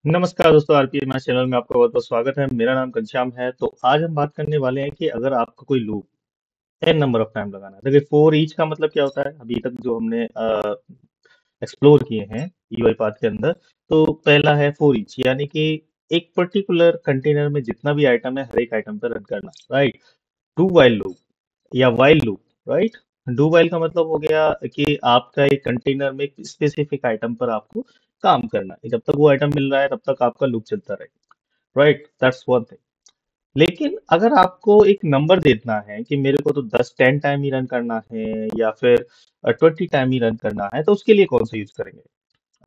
नमस्कार दोस्तों, RPM math channel में आपका बहुत बहुत स्वागत है। मेरा नाम घनश्याम है। तो आज हम बात करने वाले हैं कि अगर आपको कोई loop an number of time लगाना है। देखिए, फोर ईच का मतलब क्या होता है, अभी तक जो हमने एक्सप्लोर किए हैं यूआई पाथ के अंदर। तो पहला है फोर ईच, यानी कि एक पर्टिकुलर कंटेनर में जितना भी आइटम है हर एक आइटम पर रन करना, राइट। डू वाइल लूप या while loop, right. Do while का मतलब हो गया कि आपका एक कंटेनर में एक स्पेसिफिक आइटम पर आपको काम करना है, जब तक वो आइटम मिल रहा है तब तक आपका लूप चलता रहेगा, राइट। That's one thing. लेकिन अगर आपको एक नंबर देना है कि मेरे को तो 10 10 टाइम ही रन करना है या फिर 20 टाइम ही रन करना है, तो उसके लिए कौन सा यूज करेंगे।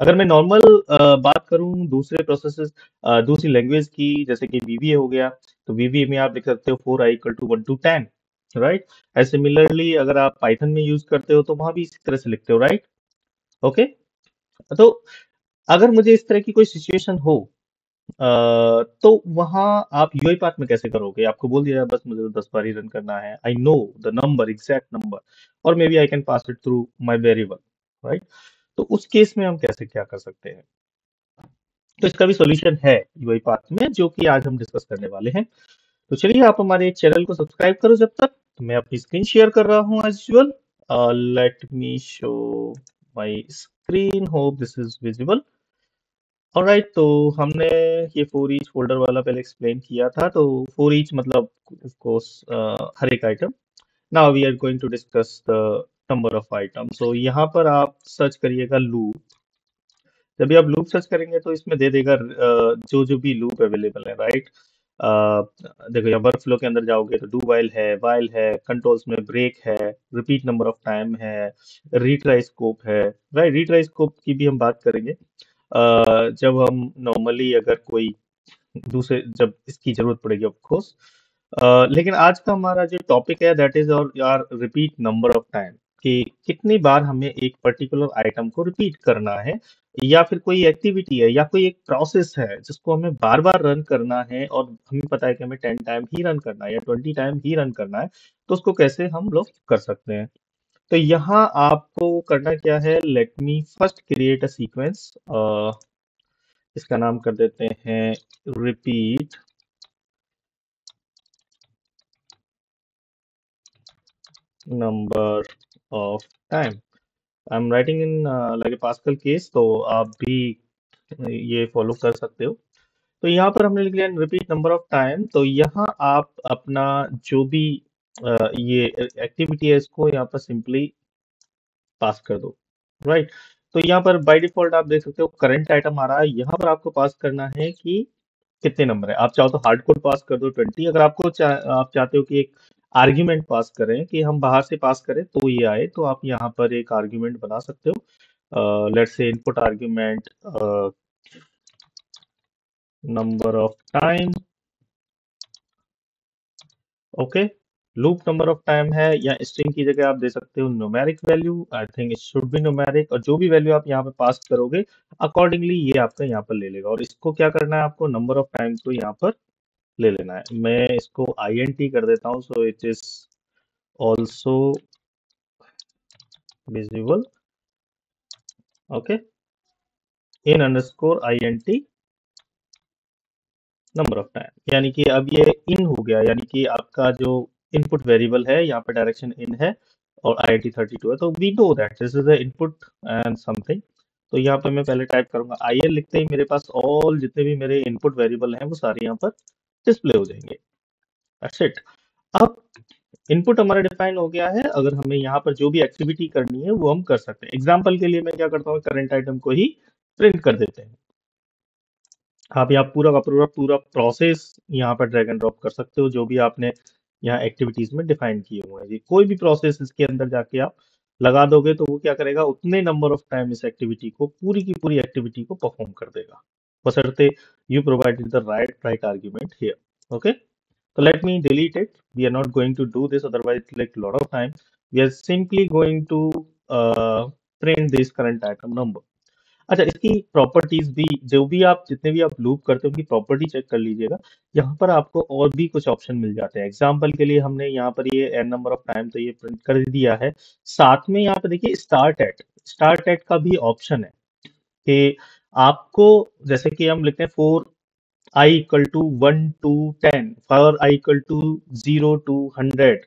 अगर मैं नॉर्मल बात करूं दूसरे प्रोसेसेस, दूसरी लैंग्वेज की, जैसे कि वीबीए हो गया, तो वीबीए में आप लिख सकते हो 4i = 1 to 10, right. And similarly अगर आप पाइथन में यूज करते हो तो वहां भी इसी तरह से लिखते हो, राइट। ओके। तो अगर मुझे इस तरह की कोई सिचुएशन हो, तो वहां आप यूआई पाथ में कैसे करोगे। आपको बोल दिया बस मुझे तो 10 बार ही रन करना है, I know the number, exact number, और maybe I can pass it through my variable, right. तो उस केस में हम कैसे क्या कर सकते हैं। तो इसका भी सॉल्यूशन है यूआई पाथ में, जो कि आज हम डिस्कस करने वाले हैं। तो चलिए, आप हमारे चैनल को सब्सक्राइब करो। जब तक तो मैं अपनी स्क्रीन शेयर कर रहा हूँ as usual. Let me show my screen, hope this is visible. Alright, तो हमने ये फोर ईच फोल्डर वाला पहले एक्सप्लेन किया था। तो फोर ईच मतलब ऑफ कोर्स हर एक item. Now we are going to discuss the number of item. So यहाँ पर आप सर्च करिएगा लूप। जब भी आप लूप सर्च करेंगे तो इसमें दे देगा जो जो भी लूप अवेलेबल है, राइट। देखो, यहाँ वर्क फ्लो के अंदर जाओगे तो डू वाइल है, कंट्रोल्स में ब्रेक है, रिपीट नंबर ऑफ टाइम है, रीट्राई स्कोप है, राइट। रीट्राई स्कोप की भी हम बात करेंगे जब हम नॉर्मली अगर कोई दूसरे, जब इसकी जरूरत पड़ेगी ऑफ कोर्स। लेकिन आज का हमारा जो टॉपिक है दैट इज और यार रिपीट नंबर ऑफ टाइम, कि कितनी बार हमें एक पर्टिकुलर आइटम को रिपीट करना है, या फिर कोई एक्टिविटी है या कोई एक प्रोसेस है जिसको हमें बार बार रन करना है, और हमें पता है कि हमें 10 टाइम ही रन करना है या 20 टाइम ही रन करना है, तो उसको कैसे हम लोग कर सकते हैं। तो यहाँ आपको करना क्या है, let me first create a sequence. इसका नाम कर देते हैं repeat number of time. I am writing in like a pascal case, तो आप भी ये फॉलो कर सकते हो। तो यहाँ पर हमने लिख लिया रिपीट नंबर ऑफ टाइम। तो यहाँ आप अपना जो भी ये एक्टिविटी है इसको यहाँ पर सिंपली पास कर दो, राइट। तो यहाँ पर बाय डिफॉल्ट आप देख सकते हो करंट आइटम आ रहा है। यहाँ पर आपको पास करना है कि कितने नंबर है। आप चाहो तो हार्ड कोड पास कर दो 20। अगर आप चाहते हो कि एक आर्ग्यूमेंट पास करें, कि हम बाहर से पास करें तो ये आए, तो आप यहाँ पर एक आर्ग्यूमेंट बना सकते हो। Let's say input argument number of time. Okay. Loop number of time है, या स्ट्रिंग की जगह आप दे सकते हो numeric value. I think it should be numeric, और जो भी वैल्यू आप यहाँ पे पास करोगे अकॉर्डिंगली ये आपका यहाँ पर ले लेगा। और इसको क्या करना है, आपको नंबर ऑफ टाइम को यहाँ पर ले लेना है। मैं इसको INT कर देता हूँ, so it is also visible. Okay. In underscore INT number of time, यानी कि अब ये इन हो गया, यानी कि आपका जो इनपुट वेरिएबल है यहाँ पे डायरेक्शन इन है, और INT32 है। तो we know that this is the input and something. तो यहाँ पे मैं पहले टाइप करूंगा IL, लिखते ही मेरे पास ऑल जितने भी मेरे इनपुट वेरिएबल हैं वो सारे यहाँ पर डिस्प्ले हो जाएंगे। That's it. अब इनपुट हमारा डिफाइन हो गया है। अगर हमें यहाँ पर जो भी एक्टिविटी करनी है वो हम कर सकते हैं। एग्जाम्पल के लिए मैं क्या करता हूँ, करंट आइटम को ही प्रिंट कर देते हैं। आप यहाँ पूरा का पूरा पूरा प्रोसेस यहाँ पर ड्रैग एंड ड्रॉप कर सकते हो, जो भी आपने यहाँ एक्टिविटीज में डिफाइन किए हुए हैं जी। कोई भी प्रोसेस इसके अंदर जाके आप लगा दोगे तो वो क्या करेगा, उतने नंबर ऑफ टाइम इस एक्टिविटी को, पूरी की पूरी एक्टिविटी को परफॉर्म कर देगा, बशर्ते you provided the right argument here. Okay. So let me delete it. We are not going to do this, otherwise it take a lot of time. We are simply going to print this current item number. अच्छा, इसकी properties भी, जो भी आप जितने भी आप loop करते हो उनकी प्रॉपर्टी चेक कर लीजिएगा। यहाँ पर आपको और भी कुछ ऑप्शन मिल जाते हैं। एग्जाम्पल के लिए हमने यहाँ पर ये एन नंबर ऑफ टाइम तो ये प्रिंट कर दिया है। साथ में यहाँ पे देखिए स्टार्ट एट का भी ऑप्शन है, कि आपको जैसे कि हम लिखते हैं for I equal to 1 to 10, for I equal to 0 to 100,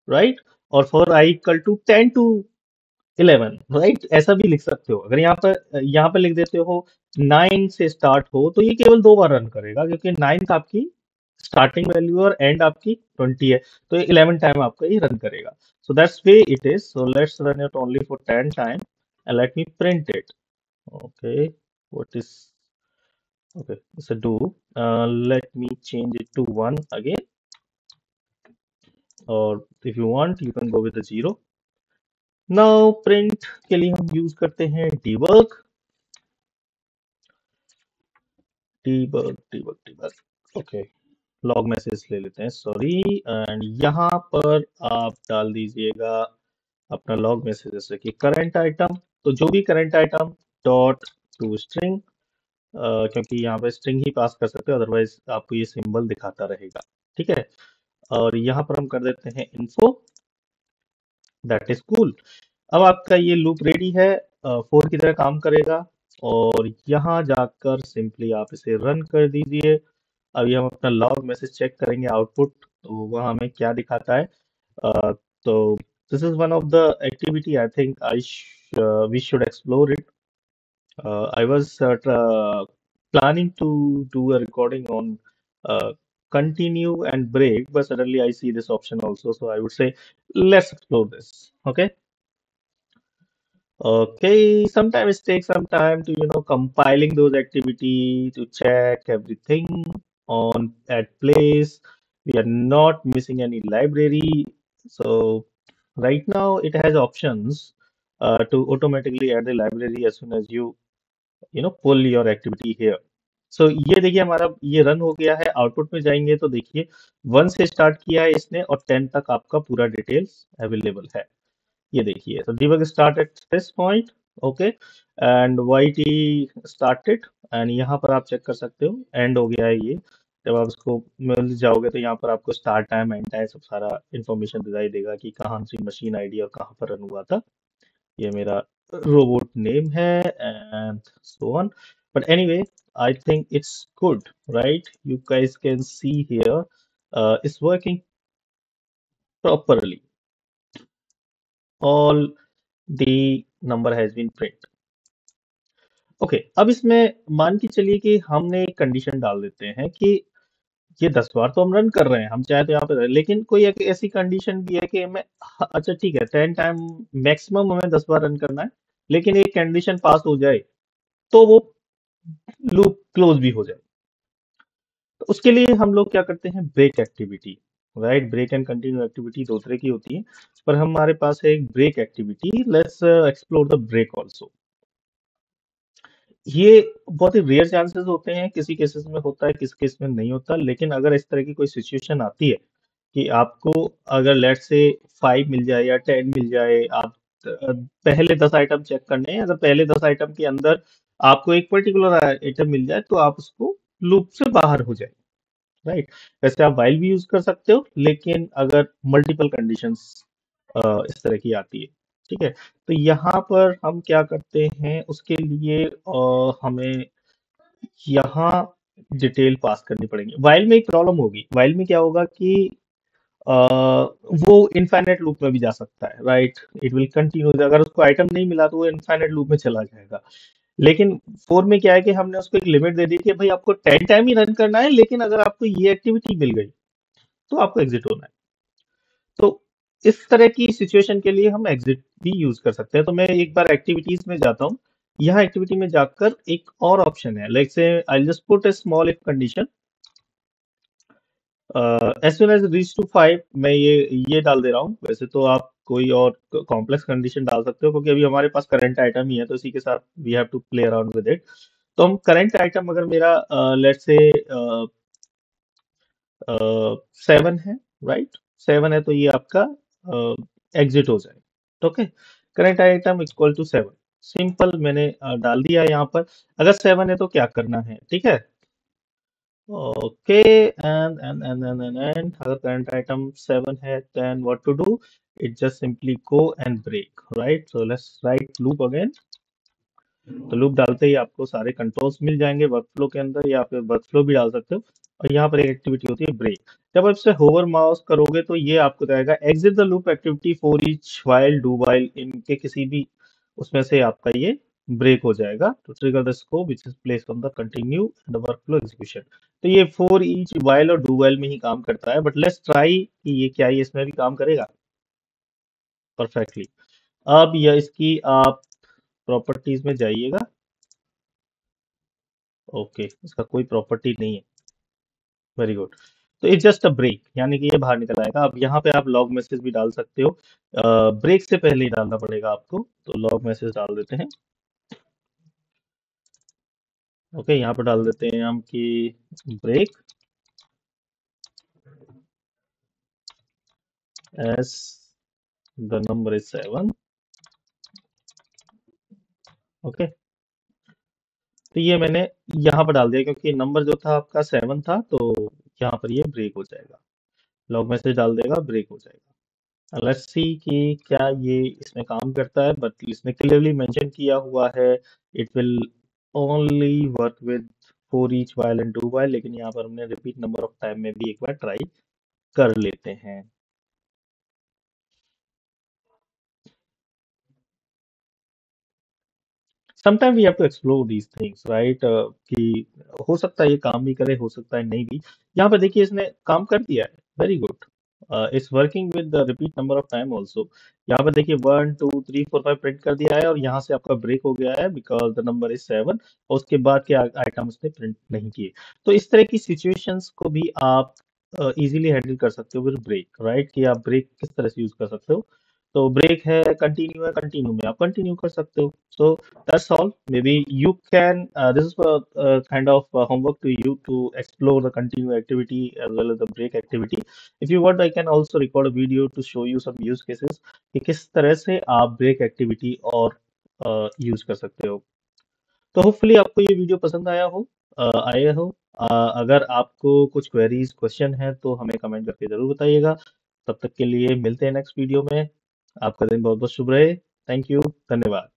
right, और for I equal to 10 to 11, right, ऐसा भी लिख सकते हो। अगर यहाँ पर लिख देते हो 9 से स्टार्ट हो, तो ये केवल 2 बार रन करेगा, क्योंकि 9 आपकी स्टार्टिंग वैल्यू और एंड आपकी 20 है, तो ये 11 टाइम आपका ये रन करेगा। So that's way it is, so let's run it only for 10 time and let me print it. Okay, what is, okay, it's a do. Let me change it to 1 again, or if you want you can go with the 0. Now print के लिए हम use करते हैं debug, debug। Okay, log message ले लेते हैं, sorry, and यहाँ पर आप डाल दीजिएगा अपना लॉग मैसेज, जैसे कि करंट आइटम, तो जो भी current item dot to string, क्योंकि यहाँ पे स्ट्रिंग ही पास कर सकते हो, अदरवाइज आपको ये सिंबल दिखाता रहेगा, ठीक है। और यहाँ पर हम कर देते हैं इन्फो, दैट इज कूल। अब आपका ये लूप रेडी है, फोर की तरह काम करेगा, और यहाँ जाकर सिंपली आप इसे रन कर दीजिए। अभी हम अपना लॉग मैसेज चेक करेंगे आउटपुट, तो वहाँ हमें क्या दिखाता है। तो this is one of the activity I think we should explore it. I was planning to do a recording on continue and break, but suddenly I see this option also. So I would say, let's explore this. Okay. Okay. Sometimes it takes some time to, compiling those activity to check everything on at place. We are not missing any library. So right now it has options to automatically add the library as soon as you pull your activity here. So ये देखिए हमारा ये run हो गया है। Output में जाएंगे तो देखिए 1 से स्टार्ट किया है इसने और 10 तक आपका पूरा डिटेल्स अवेलेबल है। ये देखिए, तो debug start at this point, okay, and YT started, and यहाँ पर आप चेक कर सकते हो एंड हो गया है ये। जब आप इसको मिल जाओगे तो यहाँ पर आपको स्टार्ट टाइम एंड टाइम सब सारा इंफॉर्मेशन दिखाई देगा कि कहाँ सी मशीन आईडी और कहाँ पर रन हुआ था। ये मेरा robot name है and so on. But anyway, I think it's good, right? You guys can see here, it's working properly. All the number has been print. Okay, अब इसमें मान के चलिए कि हमने एक कंडीशन डाल देते हैं कि ये 10 बार तो हम रन कर रहे हैं, हम चाहे तो यहाँ पे लेकिन कोई एक ऐसी कंडीशन भी है कि मैं, अच्छा ठीक है, 10 टाइम मैक्सिमम हमें 10 बार रन करना है, लेकिन एक कंडीशन पास हो जाए तो वो लूप क्लोज भी हो जाए। तो उसके लिए हम लोग क्या करते हैं, break activity, right. Break and continue activity दो तरह की होती है, पर हमारे पास है एक break activity. Let's explore the break also. ये बहुत ही रेयर चांसेस होते हैं, किसी केसेस में होता है, किसी केस में नहीं होता, लेकिन अगर इस तरह की कोई सिचुएशन आती है कि आपको अगर लेट से 5 मिल जाए या 10 मिल जाए, आप पहले 10 आइटम चेक करने हैं, अगर पहले 10 आइटम के अंदर आपको एक पर्टिकुलर आइटम मिल जाए तो आप उसको लूप से बाहर हो जाए, राइट। वैसे आप वाइल भी यूज कर सकते हो, लेकिन अगर मल्टीपल कंडीशंस इस तरह की आती है, ठीक है, तो यहाँ पर हम क्या करते हैं उसके लिए, हमें यहाँ डिटेल पास करनी पड़ेगी। वाइल में एक प्रॉब्लम होगी, वाइल में क्या होगा कि वो इनफाइनाइट लूप में भी जा सकता है, राइट। इट विल कंटिन्यू, अगर उसको आइटम नहीं मिला तो वो इनफाइनाइट लूप में चला जाएगा। लेकिन फोर में क्या है कि हमने उसको एक लिमिट दे दी कि भाई आपको 10 टाइम ही रन करना है, लेकिन अगर आपको ये एक्टिविटी मिल गई तो आपको एग्जिट होना है। तो इस तरह की सिचुएशन के लिए हम एग्जिट भी यूज कर सकते हैं। तो मैं एक बार एक्टिविटीज में जाता हूँ, यहाँ एक्टिविटी में जाकर एक और ऑप्शन है, like say I just put a small if condition, as soon as reach to 5, मैं ये डाल दे रहा हूँ। वैसे तो आप कोई और कॉम्प्लेक्स कंडीशन डाल सकते हो, क्योंकि अभी हमारे पास करंट आइटम ही है, तो इसी के साथ we have to play around with it. तो हम करंट आइटम अगर मेरा लेट्स से 7 है, राइट, 7 है, तो ये आपका एग्जिट हो जाए। Okay, current item equal to 7, simple मैंने डाल दिया है यहाँ पर। अगर 7 है तो क्या करना है, ठीक है। ओके, एंड अगर करंट आइटम 7 है, then what to do, it just simply go and break, right. So let's write loop again, तो लूप डालते ही आपको सारे कंट्रोल्स मिल जाएंगे वर्कफ्लो के अंदर, या फिर वर्कफ्लो भी डाल सकते हो। और यहाँ पर एक एक्टिविटी होती है ब्रेक। जब आप इसे होवर माउस करोगे तो ये आपको कहेगा exit the loop activity for each while do while, इनके किसी भी उसमें से आपका ये ब्रेक हो जाएगा। तो trigger the scope which is placed on the continue and the workflow execution. तो ये फॉर ईच व्हाइल और डू व्हाइल में ही काम करता है, बट लेट्स ट्राई कि ये क्या ये इसमें भी काम करेगा परफेक्टली। अब यह इसकी आप प्रॉपर्टीज में जाइएगा। ओके, इसका कोई प्रॉपर्टी नहीं है। Very good. तो इट्स जस्ट अ ब्रेक, यानी कि ये बाहर निकल आएगा। अब यहाँ पे आप लॉग मैसेज भी डाल सकते हो। ब्रेक से पहले ही डालना पड़ेगा आपको, तो लॉग मैसेज डाल देते हैं। ओके, यहाँ पर डाल देते हैं हम कि break as the number is 7। Okay, तो ये मैंने यहाँ पर डाल दिया क्योंकि नंबर जो था आपका 7 था, तो यहाँ पर ये ब्रेक हो जाएगा। लॉग मैसेज डाल देगा, ब्रेक हो जाएगा। लेट्स सी कि क्या ये इसमें काम करता है, बट इसने क्लियरली मेंशन किया हुआ है it will only work with for each while and do while, लेकिन यहाँ पर हमने रिपीट नंबर ऑफ टाइम में भी एक बार ट्राई कर लेते हैं। Sometime we have to explore these things, right, कि हो सकता है ये काम भी करे, हो सकता है नहीं भी। यहाँ पर देखिए इसने काम कर दिया है, very good. It's working with the repeat number of time also. यहाँ पर देखिए 1 2 3 4 5 प्रिंट कर दिया है, और यहाँ से आपका ब्रेक हो गया है बिकॉज द नंबर इज 7, और उसके बाद के आइटम उसने प्रिंट नहीं किए। तो इस तरह की सिचुएशंस को भी आप इजीली हैंडल कर सकते हो विद ब्रेक, राइट, कि आप ब्रेक किस तरह से यूज कर सकते हो। तो ब्रेक है कंटिन्यू में आप कंटिन्यू कर सकते हो। सो that's all. Maybe you can, this is a kind of homework to you to explore the continue activity as well as the break activity. If you want, I can also record a video to show you some use cases कि किस तरह से आप break activity और use कर सकते हो। तो होपफुली आपको ये वीडियो पसंद आया हो, आया हो। अगर आपको कुछ क्वेरीज क्वेश्चन है तो हमें कमेंट करके जरूर बताइएगा। तब तक के लिए मिलते हैं नेक्स्ट वीडियो में। आपका दिन बहुत बहुत शुभ रहे। थैंक यू, धन्यवाद।